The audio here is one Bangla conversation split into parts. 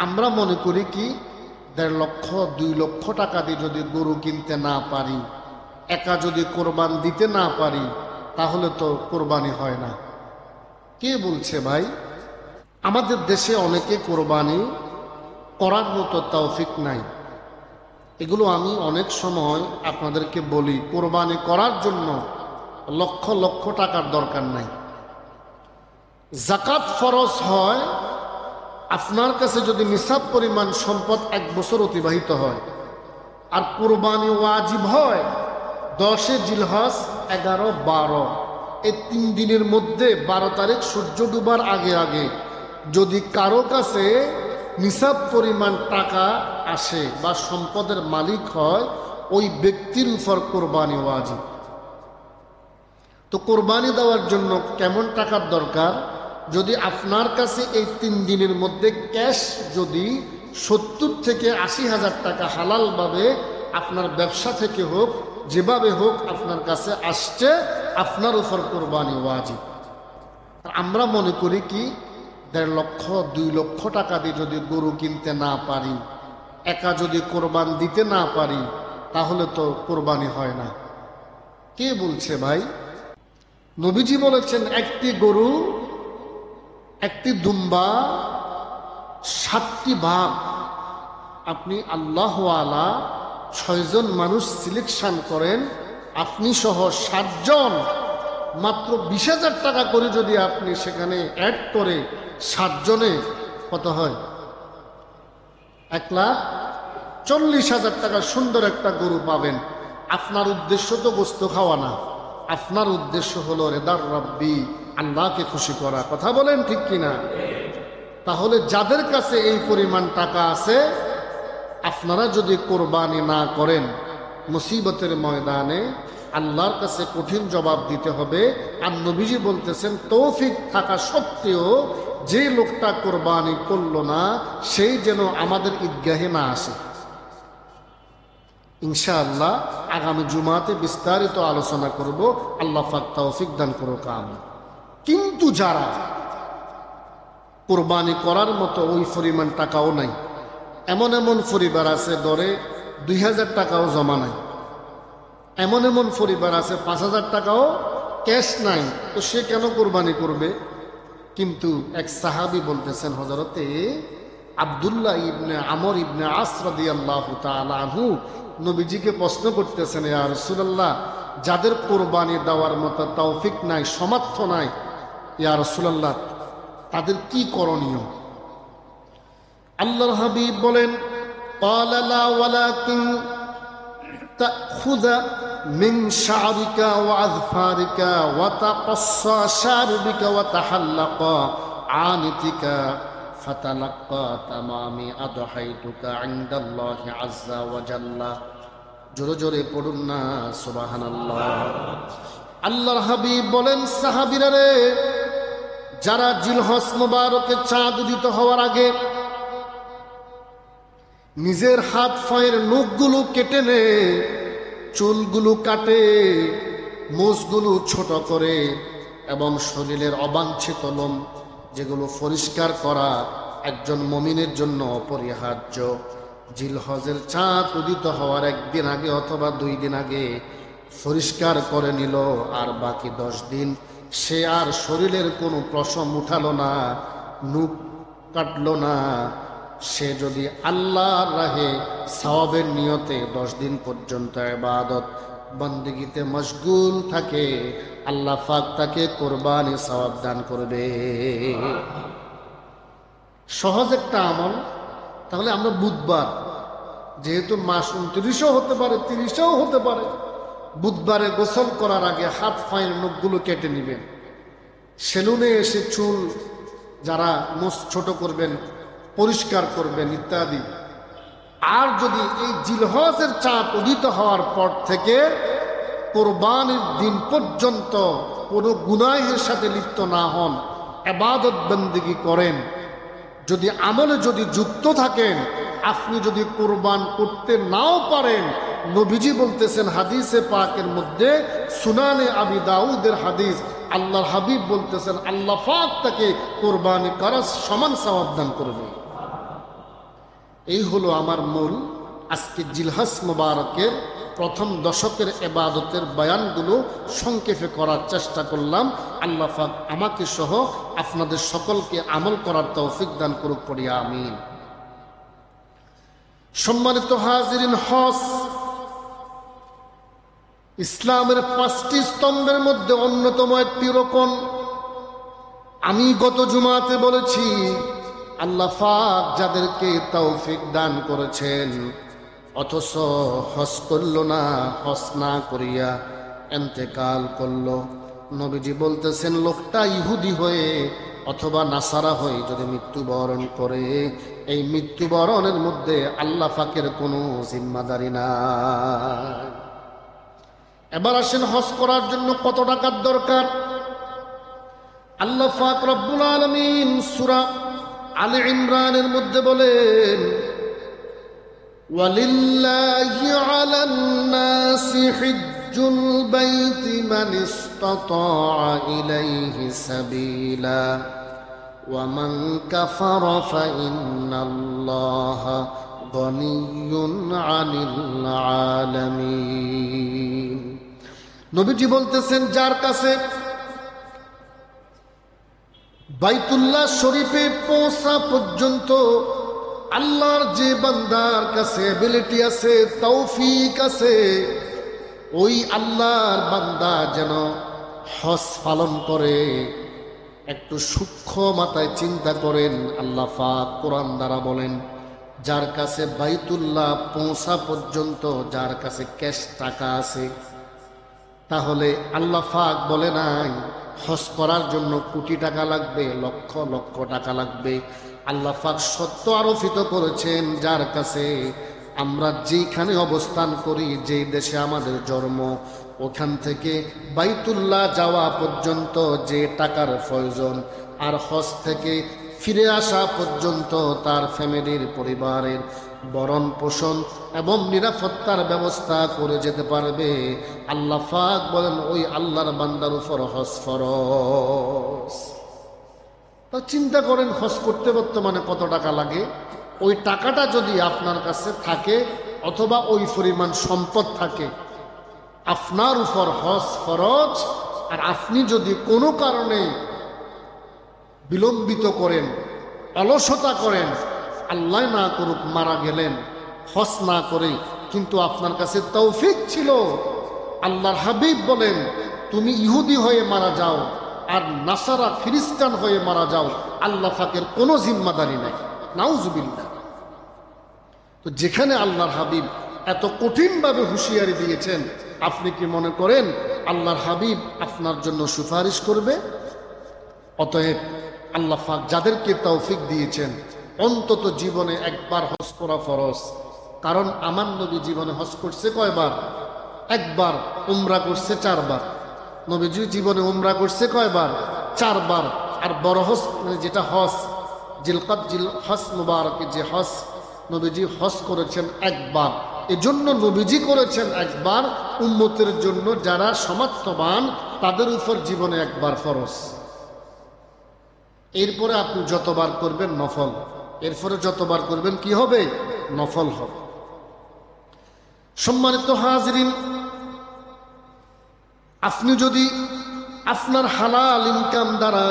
আমরা মনে করি কি 1.5 লক্ষ 2 লক্ষ টাকা দিয়ে যদি গরু কিনতে না পারি, একা যদি কোরবান দিতে না পারি, তাহলে তো কোরবানি হয় না। কে বলছে ভাই? আমাদের দেশে অনেকে কোরবানি করার মতো তৌফিক নাই। এগুলো আমি অনেক সময় আপনাদেরকে বলি, কোরবানি করার জন্য লক্ষ লক্ষ টাকার দরকার নাই। যাকাত ফরজ হয় আপনার কাছে যদি নিসাব পরিমাণ সম্পদ 1 বছর অতিবাহিত হয়, আর কোরবানি ওয়াজিব হয় 10 জিলহজ, 11, 12 এই 3 দিনের মধ্যে 12 তারিখ সূর্য ডুবার আগে আগে যদি কারো কাছে নিসাব পরিমাণ টাকা আসে বা সম্পদের মালিক হয়, ওই ব্যক্তির উপর কোরবানি ওয়াজিব। তো কোরবানি দেওয়ার জন্য কেমন টাকার দরকার? যদি আপনার কাছে এই 3 দিনের মধ্যে ক্যাশ যদি 70 থেকে 80 হাজার টাকা হালালভাবে আপনার ব্যবসা থেকে হোক, যেভাবে হোক আপনার কাছে আসছে, আপনার উপর কোরবানি ওয়াজিব। আমরা মনে করি কি 1.5 লক্ষ 2 লক্ষ টাকা দিয়ে যদি গরু কিনতে না পারি, একা যদি কোরবান দিতে না পারি, তাহলে তো কোরবানি হয় না। কে বলছে ভাই? নবীজি বলেছেন একটি গরু, একটি দুম্বা, 7টি ভাগ আপনি আল্লাহওয়ালা 6 জন মানুষ সিলেকশন করেন, আপনি সহ 7 জন, মাত্র 20,000 টাকা করে যদি আপনি সেখানে অ্যাড করে 7 জনে কত হয়? 1,40,000 টাকা সুন্দর একটা গরু পাবেন। আপনার উদ্দেশ্য তো গোস্ত খাওয়া না, আপনার উদ্দেশ্য হলো রেদার রাব্বি, আল্লাহকে খুশি করা। কথা বলেন ঠিক কিনা? তাহলে যাদের কাছে এই পরিমাণ টাকা আছে, আপনারা যদি কোরবানি না করেন, মুসিবতের ময়দানে আল্লাহর কাছে কঠিন জবাব দিতে হবে। আর নবীজি বলতেছেন তৌফিক থাকা সত্ত্বেও যে লোকটা কোরবানি করলো না, সেই যেন আমাদের ঈদগাহে না আসে। ইনশাআল্লাহ আগামী জুমাতে বিস্তারিত আলোচনা করব। আল্লাহ পাক তৌফিক দান করুক, আমিন। কিন্তু যারা কোরবানি করার মতো ওই পরিমাণ টাকাও নাই, এমন এমন পরিবার আছে দরে 2,000 টাকাও জমা নাই, এমন এমন পরিবার আছে 5,000 টাকাও ক্যাশ নাই, তো সে কেন কোরবানি করবে? কিন্তু এক সাহাবী বলতেছেন, হযরতে আব্দুল্লাহ ইবনে আমর ইবনে আস রাদিয়াল্লাহু তাআলা আনহু নবীজিকে প্রশ্ন করতেছেন, ইয়া রাসূলুল্লাহ, যাদের কোরবানি দেওয়ার মতো তৌফিক নাই, সামর্থ্য নাই, ইয়া রাসূলুল্লাহ, তাদের কি করণীয়? আল্লাহর হাবিব বলেন, ক্বালা লা ওয়ালাকিন তাখুযা মিন শা'রিকা ওয়া আযফারিকা ওয়া তাকাসসা শারবিকা ওয়া তাহাল্লাকা আনিতিকা ফাতালাক্কা তামামি আদহাইতুকা ইনদাল্লাহি আযজা ওয়া জাল্লা। জোরে জোরে পড়ুন না সুবহানাল্লাহ। আল্লাহর হাবিব বলেন, সাহাবীরা রে, যারা জিলহজ মুবারকে চাঁদ উদিত হওয়ার আগে নিজের হাত পায়ের নখগুলো কেটে নে, চুলগুলো কাটে, মুছগুলো ছোট করে, এবং শরীরের অবাঞ্ছিত লোম যেগুলো পরিষ্কার করা একজন মুমিনের জন্য অপরিহার্য। জিলহজের চাঁদ উদিত হওয়ার 1 দিন আগে অথবা 2 দিন আগে পরিষ্কার করে নিল, আর বাকি 10 দিন সে আর শরীরের কোনো পশম উঠালো না, নখ কাটলো না। সে যদি আল্লাহর রাহে সওয়াবের নিয়তে 10 দিন পর্যন্ত ইবাদত বন্দেগীতে মশগুল থাকে, আল্লাহ পাক তাকে কোরবানি সওয়াব দান করবে। সহজ একটা আমল। তাহলে আমরা বুধবার, যেহেতু মাস 29ও হতে পারে, 30ও হতে পারে, বুধবারে গোসল করার আগে হাত পায়ের নখগুলো কেটে নেবেন। সেলুনে এসে চুল যারা মোচ ছোট করবেন, পরিষ্কার করবেন ইত্যাদি। আর যদি এই জিলহজের চাঁদ উদিত হওয়ার পর থেকে কোরবানির দিন পর্যন্ত কোনো গুনাহের সাথে লিপ্ত না হন, ইবাদত বন্দেগী করেন, যদি আমলে যদি যুক্ত থাকেন, আপনি যদি কোরবান করতে নাও পারেন, নবীজি বলতেছেন হাদিসে পাকের মধ্যে, সুনানে আবি দাউদের হাদিস, আল্লাহর হাবিব বলতেছেন আল্লাহ পাক তাকে কোরবানি করার সমান সওয়াব দান করবে। এই হলো আমার মূল আজকে জিলহজ মুবারকের প্রথম দশকের ইবাদতের বয়ানগুলো সংক্ষেপে করার চেষ্টা করলাম। আল্লাহ পাক আমাকে সহ আপনাদের সকলকে আমল করার তৌফিক দান করুক, পড়ি আমিন। সম্মানিত হাজিরিন, হজ ইসলামের 5টি স্তম্ভের মধ্যে অন্যতম একটি রকম। আমি গত জুমাতে বলেছি, আল্লাহ পাক যাদেরকে তৌফিক দান করেছেন অথচ হজ করল না, হজ না করিয়া ইন্তেকাল করলো, নবীজি বলতেছেন লোকটা ইহুদি হয়ে অথবা নাসারা হয়ে যদি মৃত্যুবরণ করে, এই মৃত্যুবরণের মধ্যে আল্লাহ পাকের কোনো জিম্মাদারি নাই। এবার আসেন হজ করার জন্য কত টাকার দরকার। আল্লাহ পাক রব্বুল আলামিন সূরা আলে ইমরানের মধ্যে বলেন, ওয়ালিল্লাহি আলান নাসি হিজ্জুল বাইতি মান ইসতাতাআ ইলাইহি সাবিলা ওয়া মান কাফারা ফাইন্নাল্লাহা গনিয়্যুন আনিল আলামিন। নবীজি বলতেছেন, যার কাছে বাইতুল্লাহ শরীফে পৌঁছা পর্যন্ত আল্লাহর যে বান্দার কাছে এবিলিটি আছে, তৌফিক আছে, ওই আল্লাহর বান্দা যেন হজ পালন করে। একটু সূক্ষ্ম মাথায় চিন্তা করেন, আল্লাহ পাক কোরআন দ্বারা বলেন, যার কাছে বাইতুল্লাহ পৌঁছা পর্যন্ত যার কাছে ক্যাশ টাকা আছে, তাহলে আল্লাহ পাক বলে নাই হজ করার জন্য কোটি টাকা লাগবে, লক্ষ লক্ষ টাকা লাগবে। আল্লাহ পাক সত্য আরোপিত করেছেন, যার কাছে আমরা যেখানে অবস্থান করি, যে দেশে আমাদের জন্ম, ওখান থেকে বাইতুল্লাহ যাওয়া পর্যন্ত যে টাকার প্রয়োজন, আর হজ থেকে ফিরে আসা পর্যন্ত তার ফ্যামিলির পরিবারের ভরণ পোষণ এবং নিরাপত্তার ব্যবস্থা করে যেতে পারবে, আল্লাহ পাক বলেন ওই আল্লাহর বান্দার উপর হজ ফরজ। তা চিন্তা করেন হজ করতে বর্তমানে কত টাকা লাগে। ওই টাকাটা যদি আপনার কাছে থাকে অথবা ওই পরিমাণ সম্পদ থাকে, আপনার উপর হজ ফরজ। আর আপনি যদি কোনো কারণে বিলম্বিত করেন, অলসতা করেন, আল্লাহ না করুক মারা গেলেন হজ না করে, কিন্তু আপনার কাছে তৌফিক ছিল, আল্লাহর হাবিব বলেন তুমি ইহুদি হয়ে মারা যাও আর নাসারা খ্রিস্টান হয়ে মারা যাও, আল্লাহ পাকের কোনো জিম্মাদারি নাই, নাউজুবিল্লাহ। তো যেখানে আল্লাহর হাবিব এত কঠিনভাবে হুঁশিয়ারি দিয়েছেন, আপনি কি মনে করেন আল্লাহর হাবিব আপনার জন্য সুপারিশ করবে? অতএব আল্লাহ পাক যাদেরকে তৌফিক দিয়েছেন অন্তত জীবনে একবার হজ করা ফরজ। কারণ আমার নবী জীবনে হজ করছে কয়বার? একবার। উমরা করছে 4 বার। নবীজি জীবনে উমরা করছে কয়বার? 4 বার। আর বড় হজ মানে যেটা হজ জিলকাদ জিল হজ মুবারকে যে হজ, নবীজি হজ করেছেন একবার। এজন্য নবীজি করেছেন একবার, উম্মতের জন্য যারা সমার্থবান তাদের উপর জীবনে একবার ফরজ। এরপরে আপনি যতবার করবেন নফল, এরপরে যতবার করবেন কি হবে? নফল হবে। সম্মানিত হাজরিন, আপনি যদি আপনার হালাল ইনকাম দ্বারা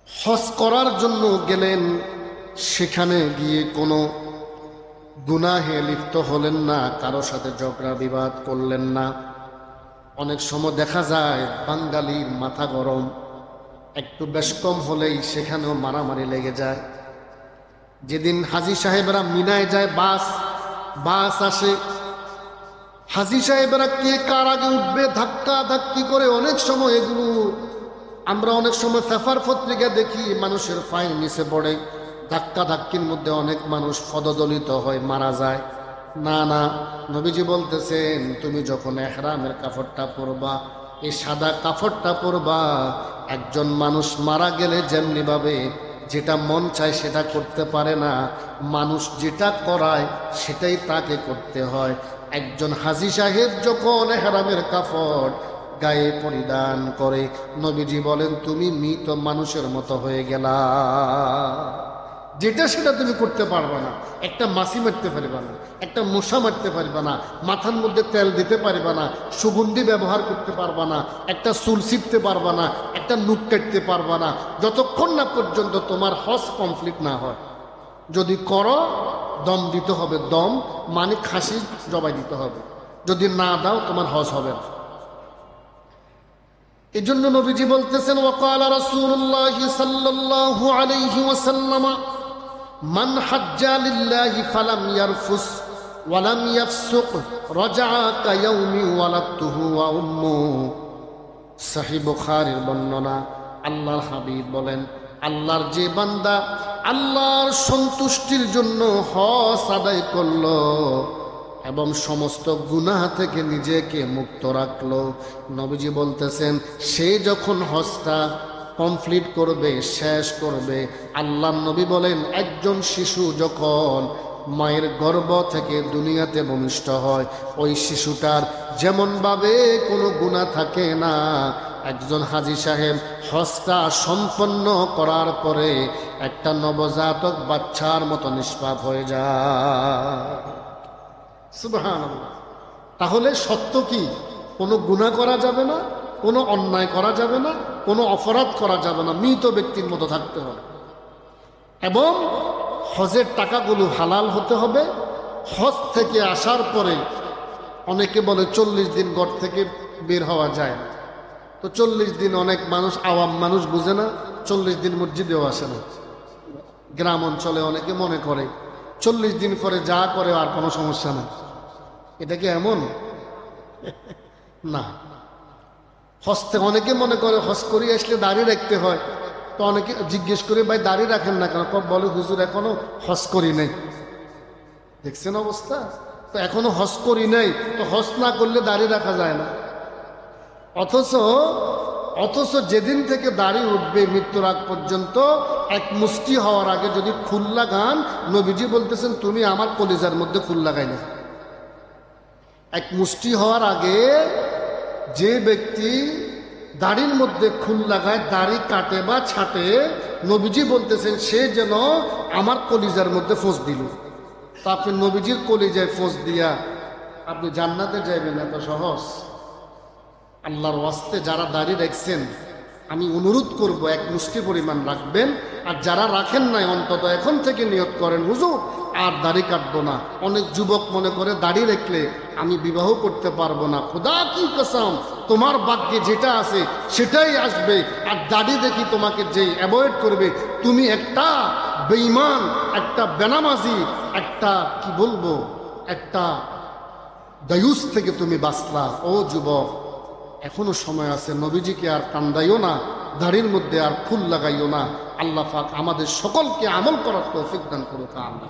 হজ করার জন্য গেলেন, সেখানে গিয়ে কোনো গুনাহে লিপ্ত হলেন না, কারো সাথে ঝগড়া বিবাদ করলেন না। অনেক সময় দেখা যায় বাঙালির মাথা গরম, একটু বেশ কম হলেই সেখানেও মারামারি লেগে যায়। যেদিন হাজী সাহেবরা মিনায় যায়, বাস আসে, হাজী সাহেবরা কে কার আগে উঠবে ধাক্কা ধাক্কি করে। অনেক সময় এগুলো আমরা অনেক সময় পেপার পত্রিকা দেখি, মানুষের ফাইন নিচে পড়ে, ধাক্কা ধাক্কির মধ্যে অনেক মানুষ পদদলিত হয়, মারা যায়। না না, নবীজি বলতেছেন তুমি যখন ইহরামের কাপড়টা পরবা, এই সাদা কাপড়টা পরবা, একজন মানুষ মারা গেলে যেমনি ভাবে যেটা মন চায় সেটা করতে পারে না, মানুষ যেটা করায় সেটাই তাকে করতে হয়। একজন হাজী সাহেব যখন ইহরামের কাপড় গায়ে পরিধান করে, নবীজি বলেন তুমি মৃত মানুষের মতো হয়ে গেলা। যেটা সেটা তুমি করতে পারবা না। একটা মাছি মারতে পারবা না, একটা মশা মারতে পারবা না, মাথার মধ্যে তেল দিতে পারবা না, সুগন্ধি ব্যবহার করতে পারবা না, একটা চুল ছিটতে পারবা না, একটা নুক কাটতে পারবা না, যতক্ষণ না পর্যন্ত তোমার হজ কমপ্লিট না হয়। যদি করো দম দিতে হবে, দম মানে খাসি জবাই দিতে হবে। যদি না দাও তোমার হজ হবে না। এই জন্য নবীজি বলতেছেন, ওয়াকালা রাসূলুল্লাহি সাল্লাল্লাহু আলাইহি ওয়াসাল্লাম, মান হাজ্জা লিল্লাহি ফালাম ইয়ারফুস ওয়ালাম ইয়াফসুক রাজাআ কায়াউমি ওয়ালাদতুহু ওয়া উম্মুহু। সহিহ বুখারীর বর্ণনা। আল্লাহর হাবিব বলেন, আল্লাহর যে বান্দা আল্লাহর সন্তুষ্টির জন্য হজ আদায় করলো এবং সমস্ত গুনাহ থেকে নিজেকে মুক্ত রাখলো, নবীজি বলতেছেন সে যখন হজটা কমপ্লিট করবে, শেষ করবে, আল্লাহর নবী বলেন একজন শিশু যখন মায়ের গর্ভ থেকে দুনিয়াতে ভূমিষ্ঠ হয়, ওই শিশুটার যেমনভাবে কোনো গুনাহ থাকে না, একজন হাজী সাহেব হজটা সম্পন্ন করার পরে একটা নবজাতক বাচ্চার মতো নিষ্পাপ হয়ে যায়। সুবহানাল্লাহ। তাহলে সত্য কি? কোনো গুনাহ করা যাবে না, কোনো অন্যায় করা যাবে না, কোনো অপরাধ করা যাবে না, মৃত ব্যক্তির মতো থাকতে হবে এবং হজের টাকাগুলো হালাল হতে হবে। হজ থেকে আসার পরে অনেকে বলে 40 দিন ঘর থেকে বের হওয়া যায় না। তো 40 দিন অনেক মানুষ, আওয়াম মানুষ বুঝে না, 40 দিন মসজিদেও আসে না। গ্রাম অঞ্চলে অনেকে মনে করে 40 দিন পরে যা করে আর কোনো সমস্যা না। এটা কি এমন? না। হজ থেকে অনেকে মনে করে হজ করে আসলে দাঁড়িয়ে রাখতে হয়। তো অনেকে জিজ্ঞেস করে, ভাই দাঁড়িয়ে রাখেন না কেন? বলে হুজুর এখনো হজ করি নাই। দেখছেন অবস্থা? তো এখনো হজ করি নাই, তো হজ না করলে দাঁড়িয়ে রাখা যায় না। অথচ যেদিন থেকে দাঁড়িয়ে উঠবে মৃত্যুর আগ পর্যন্ত এক মুষ্টি হওয়ার আগে যদি ফুল লাগান, নবীজি বলতেছেন তুমি আমার কলিজার মধ্যে ফুল লাগাই না। এক মুষ্টি হওয়ার আগে যে ব্যক্তি দাড়ির মধ্যে ফুল লাগায়, দাড়ি কাটে বা ছাটে, নবীজি বলতেছেন সে যেন আমার কলিজার মধ্যে ফোঁস দিল। তা আপনি নবীজির কলিজায় ফোঁস দিয়া আপনি জান্নাতে যাইবেন এত সহজ? আল্লাহর ওয়াস্তে যারা দাড়ি রাখছেন আমি অনুরোধ করব এক মুষ্টি পরিমাণ রাখবেন, আর যারা রাখেন নাই অন্তত এখন থেকে নিয়ত করেন হুজুর আর দাড়ি কাটবো না। অনেক যুবক মনে করে দাড়ি রাখলে আমি বিবাহ করতে পারবো না। খোদা কি কসম, তোমার ভাগ্যে যেটা আছে সেটাই আসবে। আর দাড়ি দেখি তোমাকে যেই অ্যাভয়েড করবে, তুমি একটা বেঈমান, একটা বেনামাজি, একটা কি বলবো, একটা দায়ুস থেকে তুমি বাঁচলা। ও যুবক, এখনো সময় আছে, নবীজিকে আর কান্দাইও না, দাড়ির মধ্যে আর ফুল লাগাইও না। আল্লাহ পাক আমাদের সকলকে আমল করার তৌফিক দান করুক। আল্লাহ।